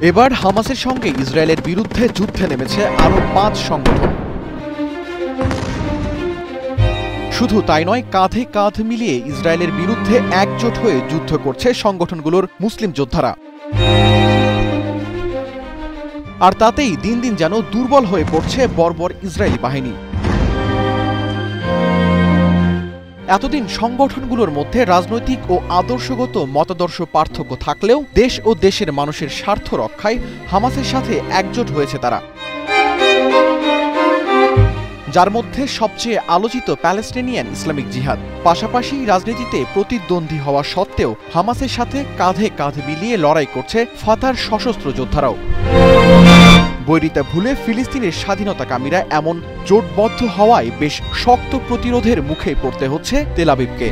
এবার হামাসের সঙ্গে ইসরায়েলের বিরুদ্ধে যুদ্ধে নেমেছে আরও ৫ সংগঠন। শুধু তাই নয়, কাঁধে কাঁধ মিলিয়ে ইসরায়েলের বিরুদ্ধে একজোট হয়ে যুদ্ধ করছে সংগঠনগুলোর মুসলিম যোদ্ধারা। আর তাতেই দিন দিন যেন দুর্বল হয়ে পড়ছে বর্বর ইসরায়েলি বাহিনী। এতদিন সংগঠনগুলোর মধ্যে রাজনৈতিক ও আদর্শগত মতাদর্শ পার্থক্য থাকলেও দেশ ও দেশের মানুষের স্বার্থ রক্ষায় হামাসের সাথে একজোট হয়েছে তারা। যার মধ্যে সবচেয়ে আলোচিত প্যালেস্টিনিয়ান ইসলামিক জিহাদ। পাশাপাশি রাজনীতিতে প্রতিদ্বন্দ্বী হওয়া সত্ত্বেও হামাসের সাথে কাঁধে কাঁধ মিলিয়ে লড়াই করছে ফাতার সশস্ত্র যোদ্ধারাও। বৈরিতা ভুলে ফিলিস্তিনের স্বাধীনতাকামীরা এমন জোটবদ্ধ হওয়ায় বেশ শক্ত প্রতিরোধের মুখে পড়তে হচ্ছে তেল আবিবকে।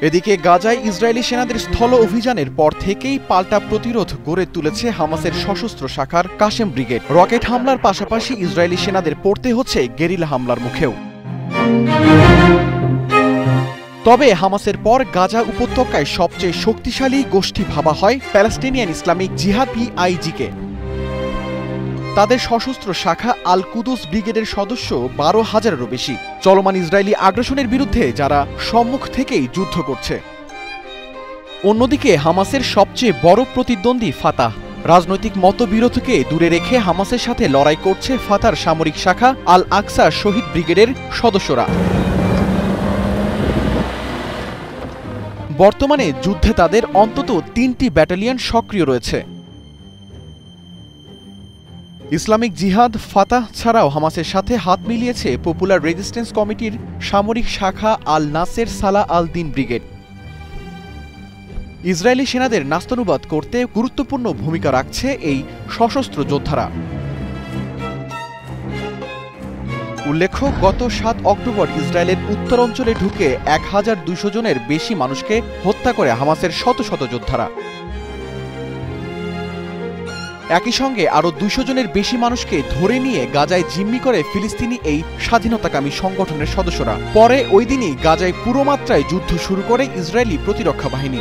এদিকে গাজায় ইসরায়েলি সেনাদের স্থল অভিযানের পর থেকেই পাল্টা প্রতিরোধ গড়ে তুলেছে হামাসের সশস্ত্র শাখার কাশেম ব্রিগেড। রকেট হামলার পাশাপাশি ইসরায়েলি সেনাদের পড়তে হচ্ছে গেরিলা হামলার মুখেও। তবে হামাসের পর গাজা উপত্যকায় সবচেয়ে শক্তিশালী গোষ্ঠী ভাবা হয় প্যালেস্টিনিয়ান ইসলামিক জিহাদ PIG-কে। তাদের সশস্ত্র শাখা আল কুদুস ব্রিগেডের সদস্য ১২,০০০-এরও বেশি। চলমান ইসরায়েলি আগ্রাসনের বিরুদ্ধে যারা সম্মুখ থেকেই যুদ্ধ করছে। অন্যদিকে হামাসের সবচেয়ে বড় প্রতিদ্বন্দ্বী ফাতাহ। রাজনৈতিক মতবিরোধকে দূরে রেখে হামাসের সাথে লড়াই করছে ফাতার সামরিক শাখা আল আকসা শহীদ ব্রিগেডের সদস্যরা। বর্তমানে যুদ্ধে তাদের অন্তত ৩টি ব্যাটালিয়ন সক্রিয় রয়েছে। ইসলামিক জিহাদ ফাতাহ ছাড়াও হামাসের সাথে হাত মিলিয়েছে পপুলার রেজিস্ট্যান্স কমিটির সামরিক শাখা আল নাসের সালাহ আল দিন ব্রিগেড। ইসরায়েলি সেনাদের নাস্তানুবাদ করতে গুরুত্বপূর্ণ ভূমিকা রাখছে এই সশস্ত্র যোদ্ধারা। উল্লেখ্য, গত ৭ অক্টোবর ইসরায়েলের উত্তরাঞ্চলে ঢুকে ১,২০০ জনের বেশি মানুষকে হত্যা করে হামাসের শত শত যোদ্ধারা। একই সঙ্গে আরও ২০০ জনের বেশি মানুষকে ধরে নিয়ে গাজায় জিম্মি করে ফিলিস্তিনি এই স্বাধীনতাকামী সংগঠনের সদস্যরা। পরে ওই দিনই গাজায় পুরো মাত্রায় যুদ্ধ শুরু করে ইসরায়েলি প্রতিরক্ষা বাহিনী।